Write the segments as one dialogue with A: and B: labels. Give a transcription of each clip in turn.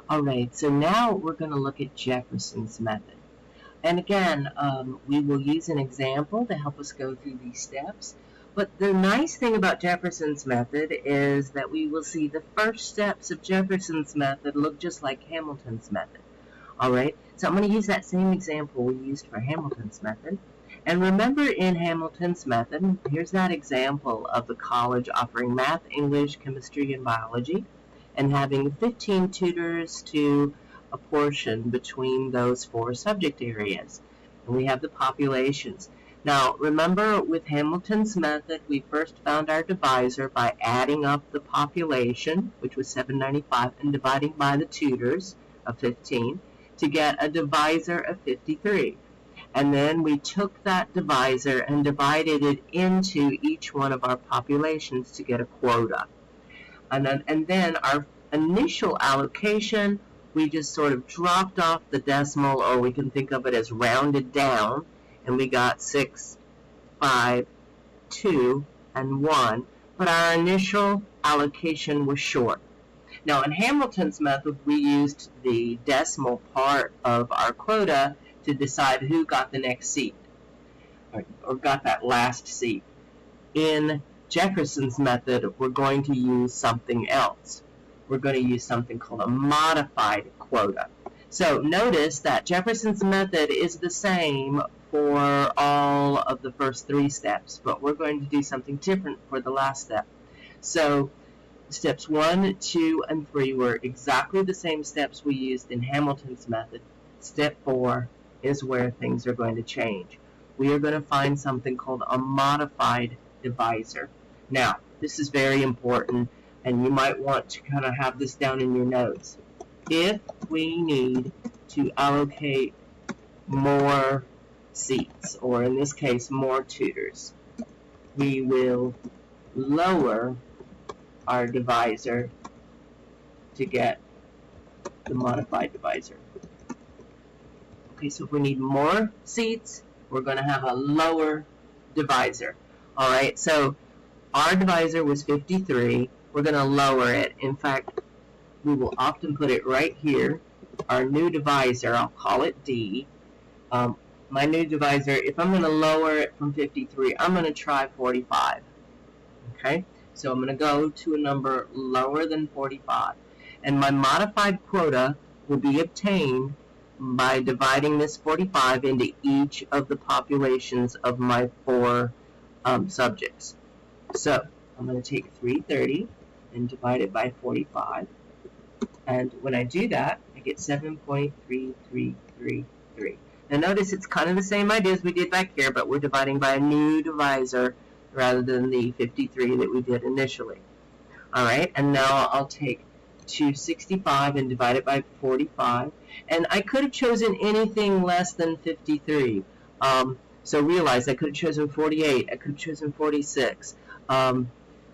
A: Alright, so now we're going to look at Jefferson's method. And again, we will use an example to help us go through these steps. But the nice thing about Jefferson's method is that we will see the first steps of Jefferson's method look just like Hamilton's method. Alright, so I'm going to use that same example we used for Hamilton's method. And remember, in Hamilton's method, here's that example of the college offering math, English, chemistry, and biology, and having 15 tutors to apportion between those 4 subject areas. And we have the populations. Now, remember, with Hamilton's method, we first found our divisor by adding up the population, which was 795, and dividing by the tutors of 15 to get a divisor of 53. And then we took that divisor and divided it into each one of our populations to get a quota. And then our initial allocation, we just sort of dropped off the decimal, or we can think of it as rounded down, and we got 6, 5, 2, and 1. But our initial allocation was short. Now, in Hamilton's method, we used the decimal part of our quota to decide who got the next seat, or got that last seat. In Jefferson's method, we're going to use something else. We're going to use something called a modified quota. So notice that Jefferson's method is the same for all of the first 3 steps, but we're going to do something different for the last step. So steps 1, 2, and 3 were exactly the same steps we used in Hamilton's method. Step 4 is where things are going to change. We are going to find something called a modified divisor. Now, this is very important, and you might want to kind of have this down in your notes. If we need to allocate more seats, or in this case, more tutors, we will lower our divisor to get the modified divisor. Okay, so if we need more seats, we're going to have a lower divisor. Alright, so our divisor was 53. We're going to lower it. In fact, we will often put it right here. Our new divisor, I'll call it D. My new divisor, if I'm going to lower it from 53, I'm going to try 45. Okay, so I'm going to go to a number lower than 45. And my modified quota will be obtained by dividing this 45 into each of the populations of my 4 subjects. So I'm going to take 330 and divide it by 45. And when I do that, I get 7.3333. Now notice it's kind of the same idea as we did back here, but we're dividing by a new divisor rather than the 53 that we did initially. Alright, and now I'll take 265 and divide it by 45. And I could have chosen anything less than 53. So realize I could have chosen 48, I could have chosen 46, but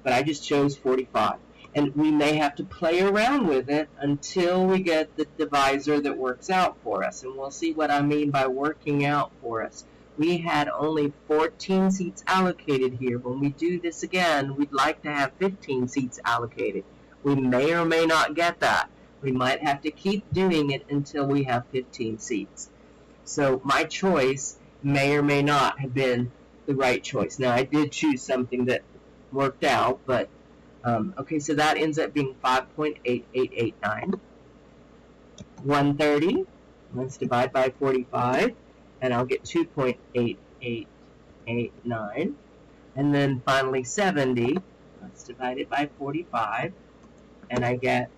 A: I just chose 45. And we may have to play around with it until we get the divisor that works out for us. And we'll see what I mean by working out for us. We had only 14 seats allocated here. When we do this again, we'd like to have 15 seats allocated. We may or may not get that. We might have to keep doing it until we have 15 seats. So my choice may or may not have been the right choice. Now, I did choose something that worked out, but okay, so that ends up being 5.8889. 130, let's divide by 45, and I'll get 2.8889. And then finally 70, let's divide it by 45, and I get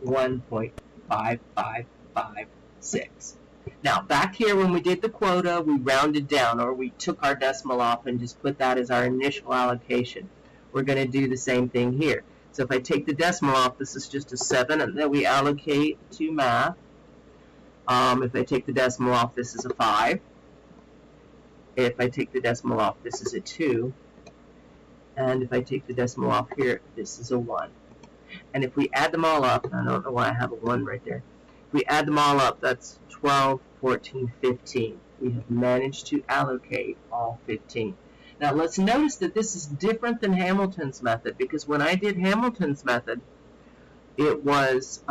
A: 1.5556. Now, back here when we did the quota, we rounded down, or we took our decimal off and just put that as our initial allocation. We're going to do the same thing here. So if I take the decimal off, this is just a 7 that we allocate to math. If I take the decimal off, this is a 5. If I take the decimal off, this is a 2. And if I take the decimal off here, this is a 1. And if we add them all up, I don't know why I have a 1 right there. If we add them all up, that's 12, 14, 15. We have managed to allocate all 15. Now let's notice that this is different than Hamilton's method, because when I did Hamilton's method, it was,